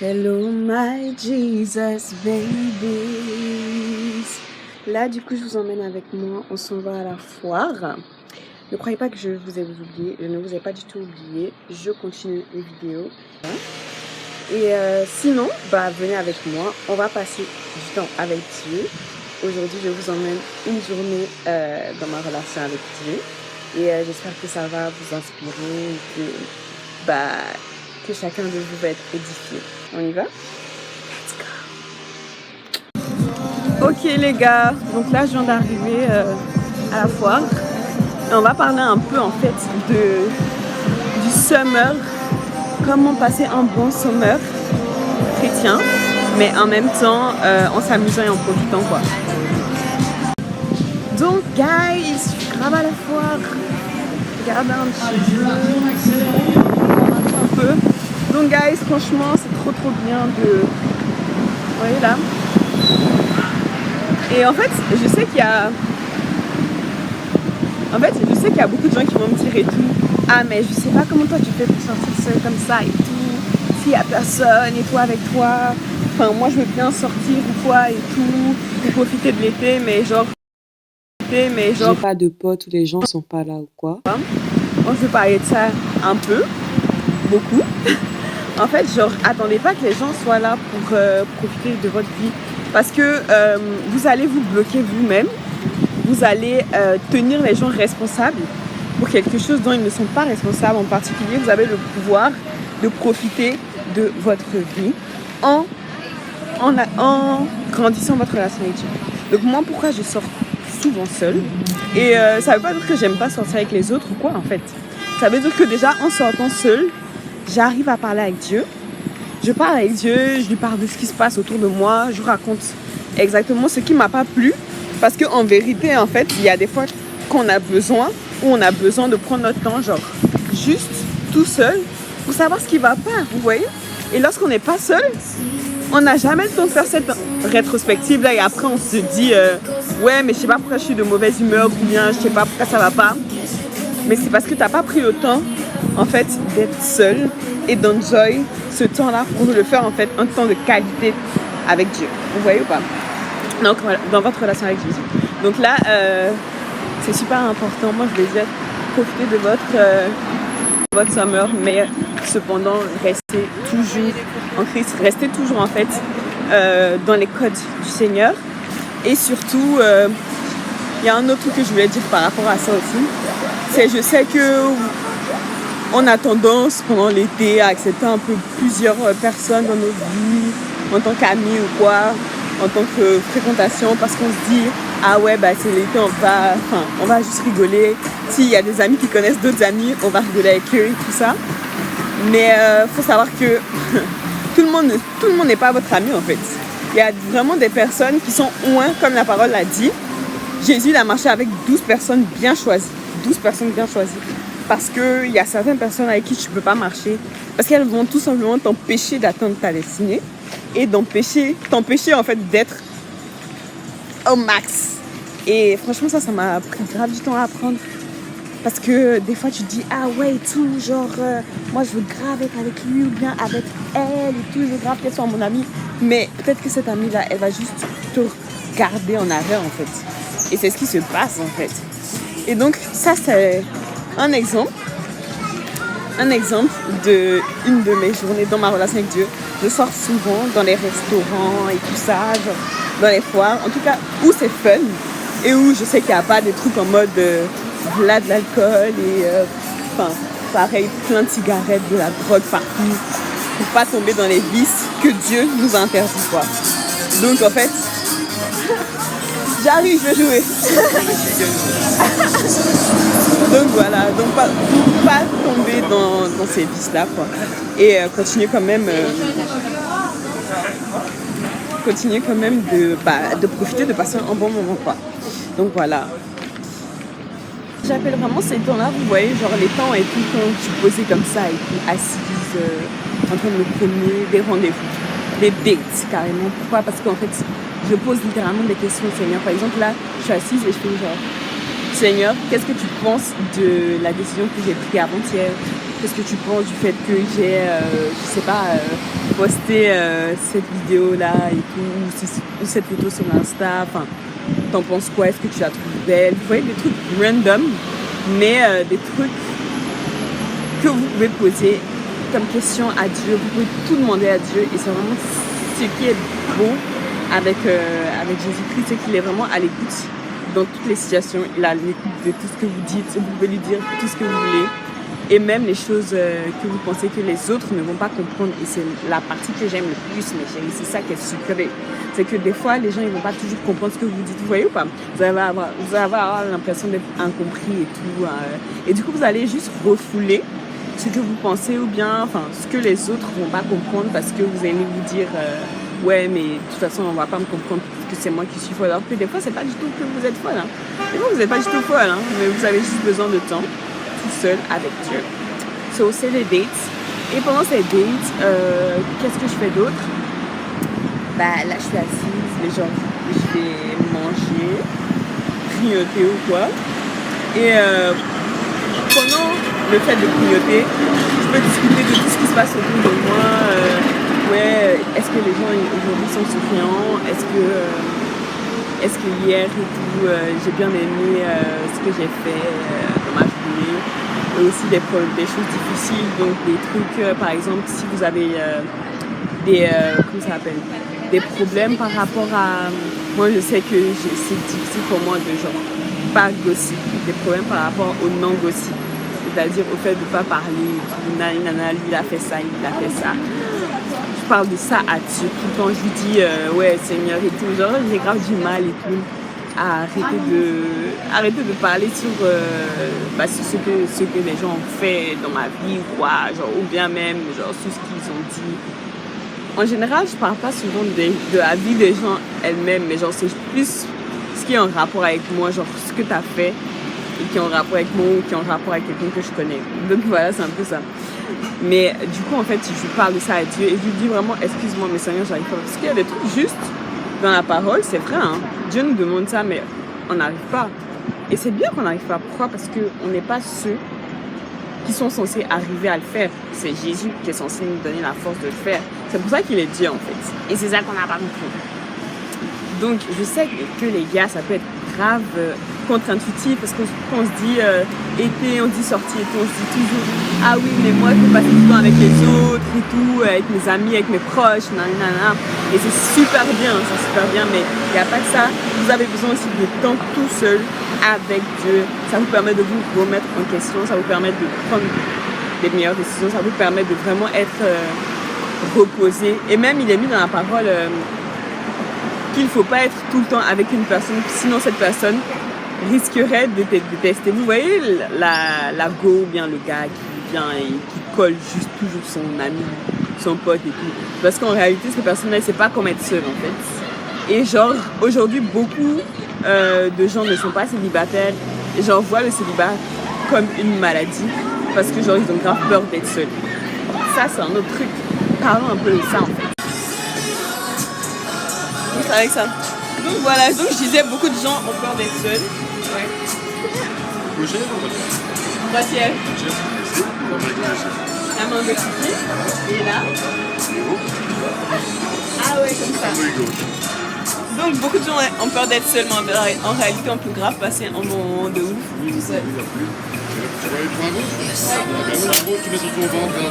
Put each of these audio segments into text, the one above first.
Hello my Jesus babies. Là du coup je vous emmène avec moi, on s'en va à la foire. Ne croyez pas que je vous ai oublié, je ne vous ai pas du tout oublié, je continue les vidéos. Et sinon, venez avec moi, on va passer du temps avec Dieu. Aujourd'hui je vous emmène une journée dans ma relation avec Dieu. Et j'espère que ça va vous inspirer, que chacun de vous va être édifié. On y va? Let's go! Ok les gars, donc là je viens d'arriver à la foire. Et on va parler un peu en fait du summer. Comment passer un bon summer chrétien, mais en même temps en s'amusant et en profitant quoi. Donc guys, je suis grave à la foire. Regardez un peu. Donc guys, franchement, c'est trop bien de... Vous voyez là? Et en fait, je sais qu'il y a... beaucoup de gens qui vont me dire et tout. Ah mais je sais pas comment toi tu fais pour sortir seule comme ça et tout. S'il y a personne et toi avec toi. Enfin moi je veux bien sortir ou quoi et tout. Pour profiter de l'été mais genre... J'ai pas de potes où les gens sont pas là ou quoi. On peut parler de ça un peu. Beaucoup. En fait, genre, attendez pas que les gens soient là pour profiter de votre vie. Parce que vous allez vous bloquer vous-même. Vous allez tenir les gens responsables pour quelque chose dont ils ne sont pas responsables. En particulier, vous avez le pouvoir de profiter de votre vie en grandissant votre relation avec Dieu. Donc moi, pourquoi je sors souvent seule? Et ça veut pas dire que j'aime pas sortir avec les autres ou quoi en fait. Ça veut dire que déjà en sortant seule, j'arrive à parler avec Dieu. Je parle avec Dieu, je lui parle de ce qui se passe autour de moi, je raconte exactement ce qui m'a pas plu. Parce qu'en vérité, en fait, il y a des fois qu'on a besoin, ou on a besoin de prendre notre temps, genre juste tout seul, pour savoir ce qui va pas, vous voyez. Et lorsqu'on n'est pas seul, on n'a jamais le temps de faire cette rétrospective là et après on se dit ouais mais je sais pas pourquoi je suis de mauvaise humeur ou bien je sais pas pourquoi ça va pas. Mais c'est parce que t'as pas pris le temps en fait d'être seul et d'enjoy ce temps-là pour le faire en fait un temps de qualité avec Dieu. Vous voyez ou pas? Donc voilà, dans votre relation avec Jésus. Donc là, c'est super important. Moi je vais dire, profitez de votre summer, mais cependant restez toujours en Christ, restez toujours en fait dans les codes du Seigneur. Et surtout, il y a un autre truc que je voulais dire par rapport à ça aussi. C'est je sais que on a tendance pendant l'été à accepter un peu plusieurs personnes dans nos vies, en tant qu'amis ou quoi, en tant que fréquentation, parce qu'on se dit ah ouais c'est l'été, on va juste rigoler. S'il y a des amis qui connaissent d'autres amis, on va rigoler avec eux et tout ça. Mais faut savoir que tout le monde n'est pas votre ami en fait. Il y a vraiment des personnes qui sont loin, comme la parole l'a dit. Jésus il a marché avec 12 personnes bien choisies. 12 personnes bien choisies. Parce qu'il y a certaines personnes avec qui tu ne peux pas marcher. Parce qu'elles vont tout simplement t'empêcher d'atteindre ta destinée. Et t'empêcher en fait d'être au max. Et franchement ça m'a pris grave du temps à apprendre. Parce que des fois tu te dis ah ouais et tout, genre moi je veux grave être avec lui ou bien avec elle et tout, je veux grave qu'elle soit mon amie. Mais peut-être que cette amie là, elle va juste te garder en arrêt en fait. Et c'est ce qui se passe en fait. Et donc ça c'est un exemple de une de mes journées dans ma relation avec Dieu. Je sors souvent dans les restaurants et tout ça, genre dans les foires, en tout cas où c'est fun et où je sais qu'il n'y a pas des trucs en mode là de l'alcool et pareil plein de cigarettes, de la drogue partout pour pas tomber dans les vices que Dieu nous interdit quoi. Donc en fait j'arrive, je vais jouer. Donc voilà, donc pas tomber dans ces vices là quoi. Et continuer quand même de profiter, de passer un bon moment quoi. Donc voilà. J'appelle vraiment ces temps-là, vous voyez, genre les temps et tout quand je suis posée comme ça et puis assise en train de me promener, des rendez-vous, des dates carrément. Pourquoi? Parce qu'en fait, je pose littéralement des questions au Seigneur. Par exemple, là, je suis assise et je fais genre Seigneur, qu'est-ce que tu penses de la décision que j'ai prise avant-hier? Qu'est-ce que tu penses du fait que j'ai, posté cette vidéo-là et tout, ou cette photo sur Insta, enfin, t'en penses quoi? Est-ce que tu la trouves belle? Vous voyez, des trucs random, mais des trucs que vous pouvez poser comme question à Dieu. Vous pouvez tout demander à Dieu, et c'est vraiment ce qui est beau avec Jésus-Christ, c'est qu'il est vraiment à l'écoute dans toutes les situations. Il est à l'écoute de tout ce que vous dites, vous pouvez lui dire tout ce que vous voulez. Et même les choses que vous pensez que les autres ne vont pas comprendre. Et c'est la partie que j'aime le plus, mes chéris. C'est ça qui est sucré. C'est que des fois, les gens ils vont pas toujours comprendre ce que vous dites. Vous voyez ou pas? Vous allez avoir l'impression d'être incompris et tout. Et du coup, vous allez juste refouler ce que vous pensez ou bien ce que les autres vont pas comprendre parce que vous allez vous dire ouais, mais de toute façon, on va pas me comprendre parce que c'est moi qui suis folle. Alors que des fois, c'est pas du tout que vous êtes folle. Hein. Des fois, vous n'êtes pas du tout folle. Hein, mais vous avez juste besoin de temps. Seul avec Dieu. So, c'est les dates. Et pendant ces dates, qu'est-ce que je fais d'autre? Bah là, je suis assise, mais genre, je vais manger, grignoter ou quoi. Et pendant le fait de grignoter, je peux discuter de tout ce qui se passe autour de moi. Ouais, est-ce que les gens aujourd'hui sont souriants? Est-ce que hier et tout, j'ai bien aimé ce que j'ai fait dans ma journée, et aussi des choses difficiles, donc des trucs, par exemple, si vous avez comment ça s'appelle, des problèmes par rapport à, moi je sais que c'est difficile pour moi de genre pas gossip, des problèmes par rapport au non gossip, c'est-à-dire au fait de pas parler, nana, lui il a fait ça, il a fait ça. Je parle de ça à Dieu tout le temps, je lui dis ouais Seigneur et tout, genre j'ai grave du mal et tout à arrêter de parler sur ce que les gens ont fait dans ma vie ou quoi, genre, ou bien même genre sur ce qu'ils ont dit. En général, je parle pas souvent de la vie des gens elles-mêmes, mais genre c'est plus ce qui est en rapport avec moi, genre ce que tu as fait et qui est en rapport avec moi ou qui est en rapport avec quelqu'un que je connais. Donc voilà, c'est un peu ça. Mais du coup, en fait, je parle de ça à Dieu et je lui dis vraiment, excuse-moi, mais Seigneur, j'arrive pas. Parce qu'il y a des trucs justes dans la parole, c'est vrai, hein. Dieu nous demande ça, mais on n'arrive pas. Et c'est bien qu'on n'arrive pas. Pourquoi? Parce qu'on n'est pas ceux qui sont censés arriver à le faire. C'est Jésus qui est censé nous donner la force de le faire. C'est pour ça qu'il est Dieu, en fait. Et c'est ça qu'on n'a pas compris. Donc, je sais que les gars, ça peut être grave contre-intuitif parce qu'on se dit été, on dit sortie, été, on se dit toujours ah oui, mais moi, je peux passer du temps avec les autres et tout, avec mes amis, avec mes proches, nanana. Et c'est super bien, mais il n'y a pas que ça. Vous avez besoin aussi de temps tout seul avec Dieu. Ça vous permet de vous remettre en question, ça vous permet de prendre des meilleures décisions, ça vous permet de vraiment être reposé. Et même, il est mis dans la parole qu'il ne faut pas être tout le temps avec une personne, sinon cette personne risquerait de te détester. Vous voyez la go ou bien le gars qui vient et qui colle juste toujours son ami, son pote et tout. Parce qu'en réalité, cette personne-là, elle ne sait pas comment être seule en fait. Et genre, aujourd'hui, beaucoup de gens ne sont pas célibataires et genre voient le célibat comme une maladie parce que genre ils ont grave peur d'être seuls. Ça, c'est un autre truc. Parlons un peu de ça en fait. Donc avec ça. Donc voilà, donc je disais, beaucoup de gens ont peur d'être seuls. Ouais. Gaucher ou Droitière. Gaucher. La main de Kiki. Et là. Ah ouais, comme ça. Donc beaucoup de gens ont peur d'être seuls, mais en réalité on peut grave passer un moment de ouf tout seul. Tu vas aller pour un gauche? Un gauche, tu mets sur ton ventre, là,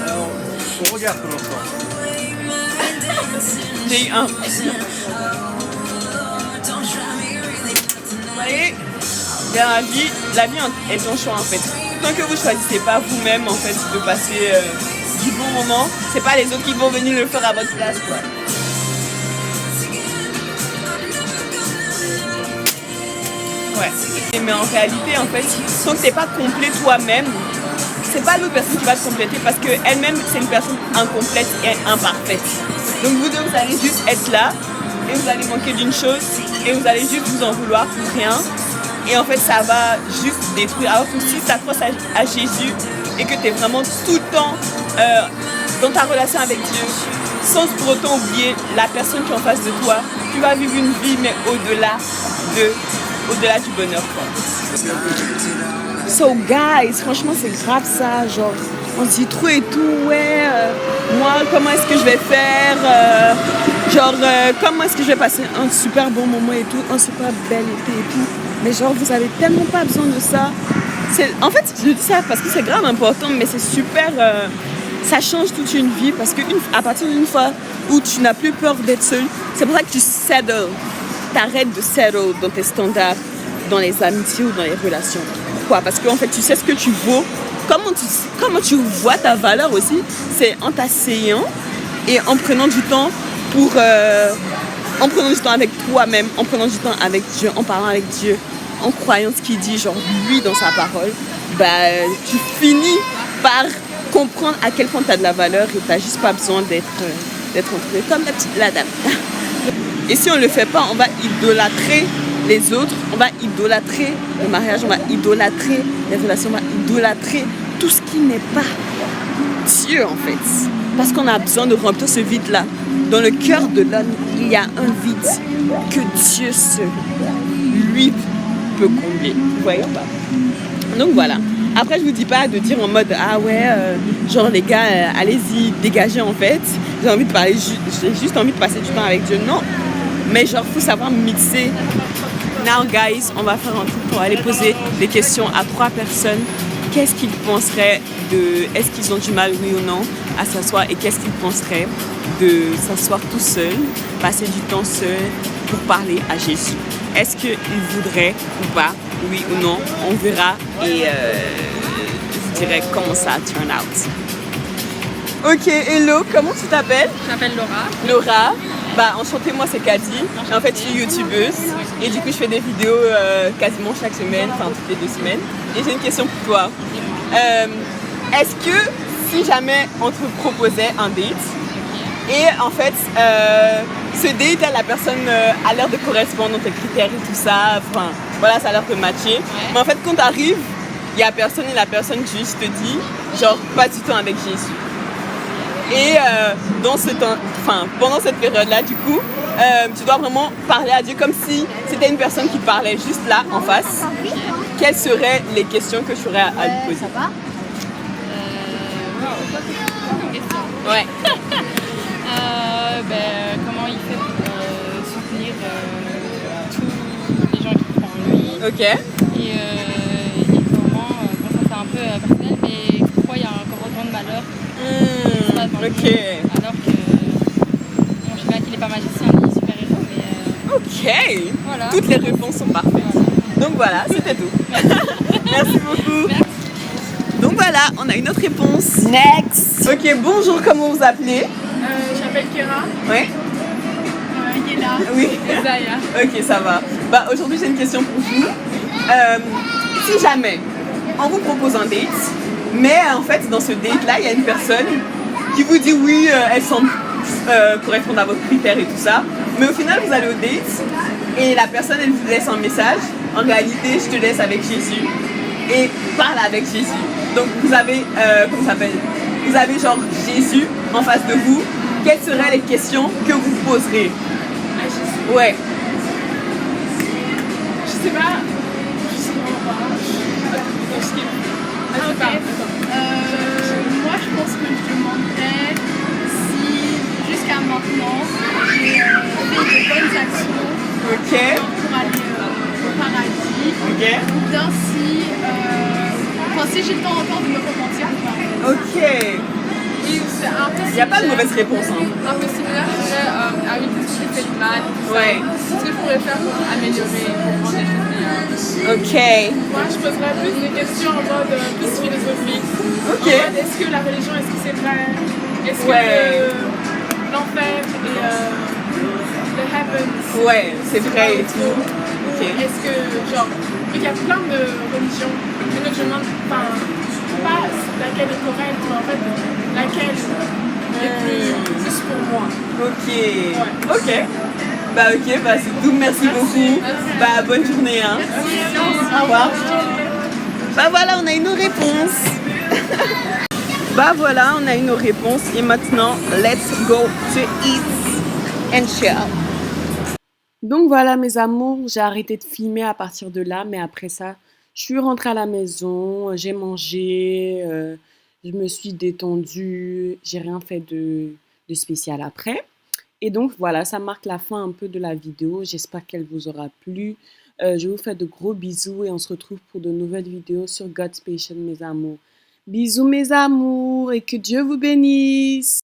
alors, on regarde pour l'instant. J'ai eu un. Vous voyez, dans la vie est ton choix en fait. Tant que vous choisissez pas vous-même en fait de passer du bon moment, c'est pas les autres qui vont venir le faire à votre place quoi. Ouais. Mais en réalité en fait, tant que t'es pas complet toi-même, c'est pas l'autre personne qui va te compléter parce qu'elle-même c'est une personne incomplète et imparfaite. Donc vous deux vous allez juste être là et vous allez manquer d'une chose et vous allez juste vous en vouloir pour rien. Et en fait ça va juste détruire. Alors que si tu t'accroches à Jésus et que tu es vraiment tout le temps dans ta relation avec Dieu, sans pour autant oublier la personne qui est en face de toi, tu vas vivre une vie mais au-delà de au-delà du bonheur, quoi. So guys, franchement c'est grave ça, genre on se dit trop et tout, ouais, moi comment est-ce que je vais faire, comment est-ce que je vais passer un super bon moment et tout, un super bel été et tout, mais genre vous avez tellement pas besoin de ça. En fait je dis ça parce que c'est grave important, mais c'est super, ça change toute une vie parce qu'à partir d'une fois où tu n'as plus peur d'être seul, c'est pour ça que tu t'arrêtes de settle dans tes standards, dans les amitiés ou dans les relations. Pourquoi? Parce qu'en fait tu sais ce que tu vaux. Comment tu vois ta valeur aussi, c'est en t'asseyant et en prenant du temps en prenant du temps avec toi-même, en prenant du temps avec Dieu, en parlant avec Dieu, en croyant ce qu'il dit, genre lui dans sa parole, tu finis par comprendre à quel point tu as de la valeur et tu n'as juste pas besoin d'être entouré comme la dame. Et si on ne le fait pas, on va idolâtrer les autres, on va idolâtrer le mariage, on va idolâtrer les relations, on va idolâtrer tout ce qui n'est pas Dieu en fait. Parce qu'on a besoin de remplir ce vide-là. Dans le cœur de l'homme, il y a un vide que Dieu seul, lui, peut combler. Vous voyez ou pas? Donc voilà. Après, je vous dis pas de dire en mode ah ouais, genre les gars, allez-y, dégagez en fait. J'ai juste envie de passer du temps avec Dieu. Non. Mais genre, faut savoir mixer. Now guys, on va faire un truc pour aller poser des questions à 3 personnes. Qu'est-ce qu'ils penseraient est-ce qu'ils ont du mal, oui ou non, à s'asseoir et qu'est-ce qu'ils penseraient de s'asseoir tout seul, passer du temps seul pour parler à Jésus. Est-ce qu'ils voudraient ou pas, oui ou non, on verra et je vous dirai comment ça turn out. Ok, hello, comment tu t'appelles? Je m'appelle Laura. Laura. Enchantée, moi c'est Cathy. En fait, je suis youtubeuse et du coup, je fais des vidéos quasiment chaque semaine, enfin toutes les 2 semaines. Et j'ai une question pour toi. Est-ce que si jamais on te proposait un date et en fait, ce date, la personne a l'air de correspondre à tes critères et tout ça, enfin voilà, ça a l'air de matcher. Mais en fait, quand t'arrives, il y a personne et la personne juste te dit, genre, pas du temps avec Jésus. Et pendant cette période-là, du coup, tu dois vraiment parler à Dieu comme si c'était une personne qui parlait juste là, en face. Quelles seraient les questions que tu aurais à lui poser? Ouais. Comment il fait pour soutenir tous les gens qui croient en lui. Ok. Et comment, ça c'est un peu personnel, mais pourquoi il y a encore autant de malheur ok. Alors que je sais bien qu'il n'est pas magicien ni super-héros, mais ok. voilà. Toutes les réponses sont parfaites. Voilà. Donc voilà, c'était tout. Merci beaucoup. Merci. Donc voilà, on a une autre réponse. Next. Ok, bonjour, comment vous appelez? Je m'appelle Kera. Ouais. Yéla. Oui. Zaya. Ok, ça va. Aujourd'hui, j'ai une question pour vous. Si jamais on vous propose un date, mais en fait, dans ce date-là, il y a une personne qui vous dit oui, elle semble correspondre à vos critères et tout ça, mais au final, vous allez au date et la personne, elle vous laisse un message. En réalité, je te laisse avec Jésus et parle avec Jésus. Donc, vous avez, comment ça s'appelle? Vous avez genre Jésus en face de vous. Quelles seraient les questions que vous poserez? Ouais. Je sais pas. Moi, je pense que je demanderais si, jusqu'à maintenant, j'ai fait de bonnes actions pour aller au paradis. Ok. Ou bien si j'ai le temps encore de me repentir. Ok. Et c'est un peu Il n'y a pas de mauvaise réponse. Hein. un peu similaire, je dirais, ah oui, qu'est-ce que j'ai fait de mal, Ouais. ce que je pourrais faire pour améliorer, pour rendre les choses meilleures. Ok. Moi, je poserais plus des questions en mode plus philosophique. Ok. En mode, est-ce que la religion, est-ce que c'est vrai? Est-ce que l'enfer et le heavens, Ouais, c'est vrai et tout. Ok. est-ce que, genre, il y a plein de religions, mais donc je me demande, pas laquelle est correcte, mais en fait, laquelle est plus pour moi. Ok. Ouais. Ok. C'est tout. Merci beaucoup. Bonne journée. Hein. Au revoir. Voilà, on a une réponse. Voilà, on a une réponse. Et maintenant, let's go to eat and chill. Donc voilà mes amours, j'ai arrêté de filmer à partir de là, mais après ça, je suis rentrée à la maison, j'ai mangé, je me suis détendue, j'ai rien fait de spécial après. Et donc voilà, ça marque la fin un peu de la vidéo. J'espère qu'elle vous aura plu. Je vous fais de gros bisous et on se retrouve pour de nouvelles vidéos sur God's Patient, mes amours. Bisous mes amours et que Dieu vous bénisse.